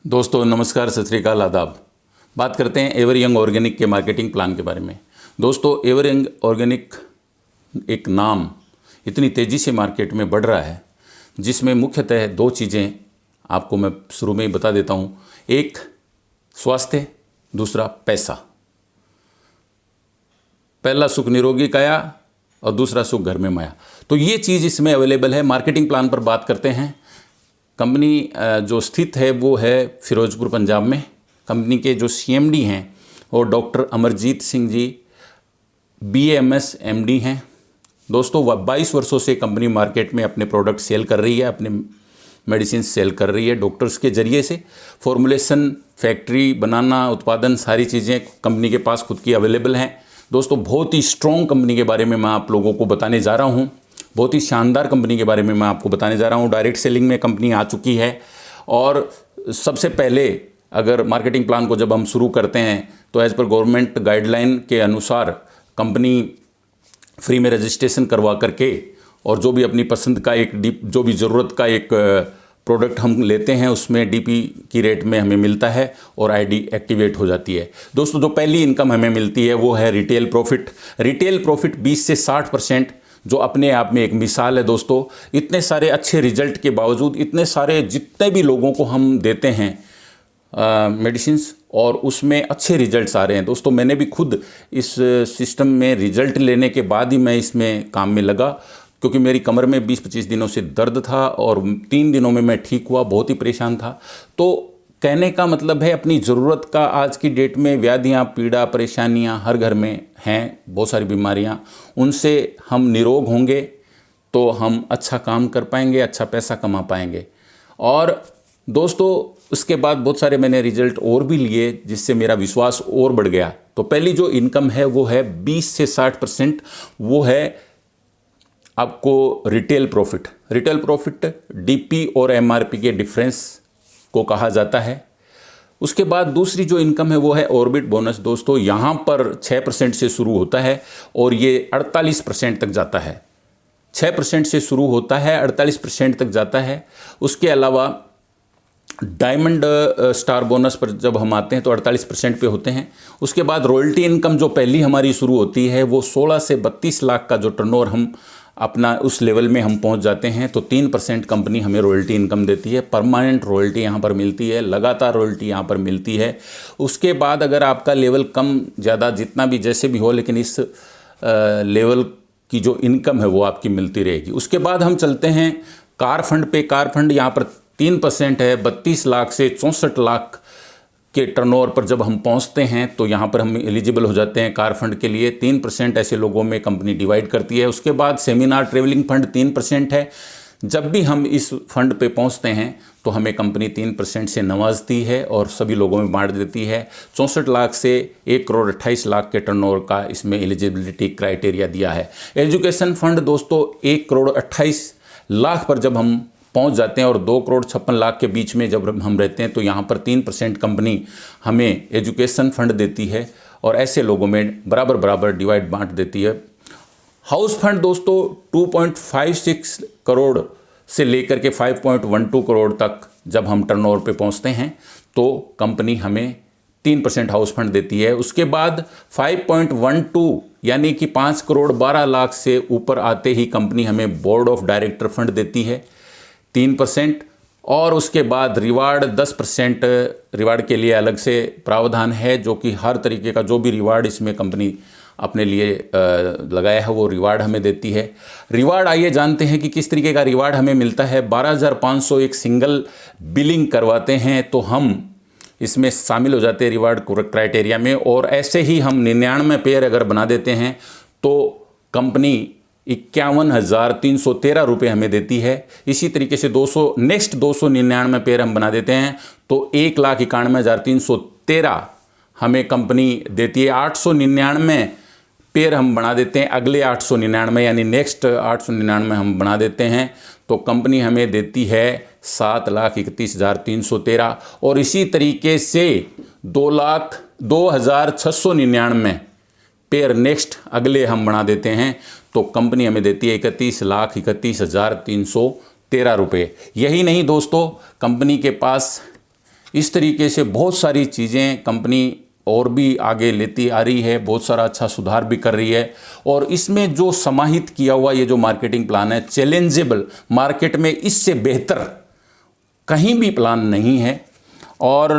दोस्तों नमस्कार, सत श्री अकाल, आदाब। बात करते हैं एवर यंग ऑर्गेनिक के मार्केटिंग प्लान के बारे में। दोस्तों एवर यंग ऑर्गेनिक एक नाम इतनी तेज़ी से मार्केट में बढ़ रहा है, जिसमें मुख्यतः दो चीज़ें आपको मैं शुरू में ही बता देता हूँ। एक स्वास्थ्य, दूसरा पैसा। पहला सुख निरोगी काया और दूसरा सुख घर में माया। तो ये चीज़ इसमें अवेलेबल है। मार्केटिंग प्लान पर बात करते हैं। कंपनी जो स्थित है वो है फिरोजपुर पंजाब में। कंपनी के जो CMD हैं वो doctor Amarjeet Singh ji BAMS MD हैं। दोस्तों 22 वर्षों से कंपनी मार्केट में अपने प्रोडक्ट सेल कर रही है, अपने मेडिसिन सेल कर रही है डॉक्टर्स के ज़रिए से। फॉर्मुलेशन, फैक्ट्री बनाना, उत्पादन, सारी चीज़ें कंपनी के पास खुद की अवेलेबल हैं। दोस्तों बहुत ही स्ट्रॉन्ग कंपनी के बारे में मैं आप लोगों को बताने जा रहा हूँ। बहुत ही शानदार कंपनी के बारे में मैं आपको बताने जा रहा हूँ। डायरेक्ट सेलिंग में कंपनी आ चुकी है। और सबसे पहले अगर मार्केटिंग प्लान को जब हम शुरू करते हैं तो एज़ पर गवर्नमेंट गाइडलाइन के अनुसार कंपनी फ्री में रजिस्ट्रेशन करवा करके और जो भी अपनी पसंद का एक जो भी ज़रूरत का एक प्रोडक्ट हम लेते हैं उसमें DP की रेट में हमें मिलता है और ID एक्टिवेट हो जाती है। दोस्तों जो पहली इनकम हमें मिलती है वो है रिटेल प्रॉफिट। रिटेल प्रॉफिट 20 से 60%, जो अपने आप में एक मिसाल है। दोस्तों इतने सारे अच्छे रिजल्ट के बावजूद, इतने सारे जितने भी लोगों को हम देते हैं मेडिसिन्स और उसमें अच्छे रिजल्ट्स आ रहे हैं। दोस्तों मैंने भी खुद इस सिस्टम में रिजल्ट लेने के बाद ही मैं इसमें काम में लगा, क्योंकि मेरी कमर में 20-25 दिनों से दर्द था और 3 दिनों में मैं ठीक हुआ। बहुत ही परेशान था। तो कहने का मतलब है अपनी ज़रूरत का आज की डेट में व्याधियाँ, पीड़ा, परेशानियाँ हर घर में हैं, बहुत सारी बीमारियाँ। उनसे हम निरोग होंगे तो हम अच्छा काम कर पाएंगे, अच्छा पैसा कमा पाएंगे। और दोस्तों उसके बाद बहुत सारे मैंने रिजल्ट और भी लिए, जिससे मेरा विश्वास और बढ़ गया। तो पहली जो इनकम है वो है 20 से 60%, वो है आपको retail profit. Retail profit DP और MRP के डिफरेंस को कहा जाता है। उसके बाद दूसरी जो इनकम है वो है ऑर्बिट बोनस। दोस्तों यहाँ पर 6% से शुरू होता है और ये 48% तक जाता है। 6% से शुरू होता है, 48% तक जाता है। उसके अलावा डायमंड स्टार बोनस पर जब हम आते हैं तो 48% पे होते हैं। उसके बाद रॉयल्टी इनकम जो पहली हमारी शुरू होती है वो 16 से 32 लाख का जो टर्नओवर हम अपना उस लेवल में हम पहुंच जाते हैं तो 3% कंपनी हमें रॉयल्टी इनकम देती है। परमानेंट रॉयल्टी यहाँ पर मिलती है, लगातार रॉयल्टी यहाँ पर मिलती है। उसके बाद अगर आपका लेवल कम ज़्यादा जितना भी जैसे भी हो, लेकिन इस लेवल की जो इनकम है वो आपकी मिलती रहेगी। उसके बाद हम चलते हैं कार फंड पे। कार फंड यहाँ पर 3% है। 32 लाख से 64 लाख के टर्नओवर पर जब हम पहुंचते हैं तो यहाँ पर हम एलिजिबल हो जाते हैं कार फंड के लिए। 3% ऐसे लोगों में कंपनी डिवाइड करती है। उसके बाद सेमिनार ट्रेवलिंग फंड 3% है। जब भी हम इस फंड पे पहुँचते हैं तो हमें कंपनी 3% से नवाजती है और सभी लोगों में बांट देती है। 64 लाख से 1 करोड़ 28 लाख के टर्नओवर का इसमें एलिजिबिलिटी क्राइटेरिया दिया है। एजुकेशन फंड दोस्तों 1 करोड़ 28 लाख पर जब हम पहुंच जाते हैं और 2 करोड़ 56 लाख के बीच में जब हम रहते हैं तो यहाँ पर 3% कंपनी हमें एजुकेशन फंड देती है और ऐसे लोगों में बराबर बराबर डिवाइड बांट देती है। हाउस फंड दोस्तों 2.56 करोड़ से लेकर के 5.12 करोड़ तक जब हम टर्नओवर पे पहुँचते हैं तो कंपनी हमें 3% हाउस फंड देती है। उसके बाद 5.12 यानी कि 5 करोड़ 12 लाख से ऊपर आते ही कंपनी हमें बोर्ड ऑफ डायरेक्टर फंड देती है 3%। और उसके बाद रिवार्ड 10%। रिवार्ड के लिए अलग से प्रावधान है, जो कि हर तरीके का जो भी रिवार्ड इसमें कंपनी अपने लिए लगाया है वो रिवार्ड हमें देती है। रिवार्ड आइए जानते हैं कि किस तरीके का रिवार्ड हमें मिलता है। 12,500 एक सिंगल बिलिंग करवाते हैं तो हम इसमें शामिल हो जाते हैं रिवार्ड क्राइटेरिया में। और ऐसे ही हम 99 पेयर अगर बना देते हैं तो कंपनी 51,313 रुपये हमें देती है। इसी तरीके से 299 पेयर हम बना देते हैं तो 1,91,313 हमें कंपनी देती है। 899 पेयर हम बना देते हैं, अगले 899 यानी नेक्स्ट 899 हम बना देते हैं तो कंपनी हमें देती है 7,31,313। और इसी तरीके से 2,0699 पेयर नेक्स्ट अगले हम बना देते हैं तो कंपनी हमें देती है 31,31,313 रुपये। यही नहीं दोस्तों, कंपनी के पास इस तरीके से बहुत सारी चीज़ें कंपनी और भी आगे लेती आ रही है, बहुत सारा अच्छा सुधार भी कर रही है। और इसमें जो समाहित किया हुआ ये जो मार्केटिंग प्लान है, चैलेंजेबल, मार्केट में इससे बेहतर कहीं भी प्लान नहीं है। और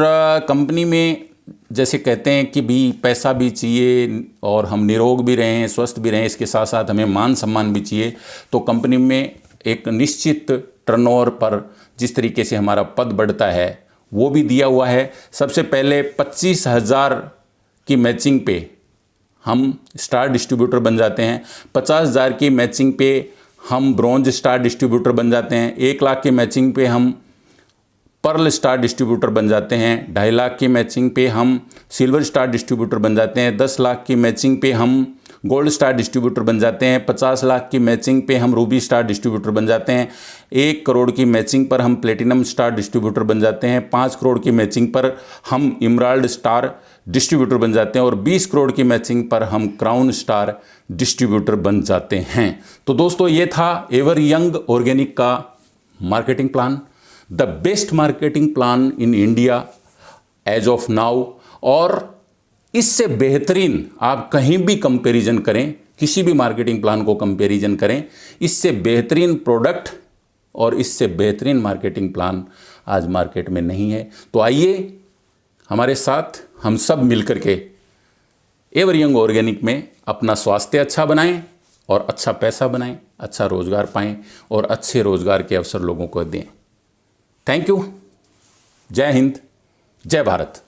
कंपनी में जैसे कहते हैं कि भी पैसा भी चाहिए और हम निरोग भी रहें, स्वस्थ भी रहें, इसके साथ साथ हमें मान सम्मान भी चाहिए। तो कंपनी में एक निश्चित टर्नओवर पर जिस तरीके से हमारा पद बढ़ता है वो भी दिया हुआ है। सबसे पहले 25,000 की मैचिंग पे हम स्टार डिस्ट्रीब्यूटर बन जाते हैं, 50,000 की मैचिंग पे हम ब्रॉन्ज स्टार डिस्ट्रीब्यूटर बन जाते हैं, 1 लाख की मैचिंग पे हम पर्ल स्टार डिस्ट्रीब्यूटर बन जाते हैं, 2.5 लाख की मैचिंग पे हम सिल्वर स्टार डिस्ट्रीब्यूटर बन जाते हैं, 10 लाख की मैचिंग पे हम गोल्ड स्टार डिस्ट्रीब्यूटर बन जाते हैं, 50 लाख की मैचिंग पे हम रूबी स्टार डिस्ट्रीब्यूटर बन जाते हैं, 1 करोड़ की मैचिंग पर हम प्लेटिनम स्टार डिस्ट्रीब्यूटर बन जाते हैं, 5 करोड़ की मैचिंग पर हम इमराल्ड स्टार डिस्ट्रीब्यूटर बन जाते हैं और 20 करोड़ की मैचिंग पर हम क्राउन स्टार डिस्ट्रीब्यूटर बन जाते हैं। तो दोस्तों ये था एवर यंग ऑर्गेनिक का marketing plan, the best marketing plan in India as of now. और इससे बेहतरीन आप कहीं भी कंपैरिजन करें, किसी भी मार्केटिंग प्लान को कंपैरिजन करें, इससे बेहतरीन प्रोडक्ट और इससे बेहतरीन मार्केटिंग प्लान आज मार्केट में नहीं है। तो आइए हमारे साथ हम सब मिलकर के एवर यंग ऑर्गेनिक में अपना स्वास्थ्य अच्छा बनाएं और अच्छा पैसा बनाएं, अच्छा रोजगार पाएं और अच्छे रोजगार के अवसर लोगों को दें। Thank you. जय हिंद, जय भारत।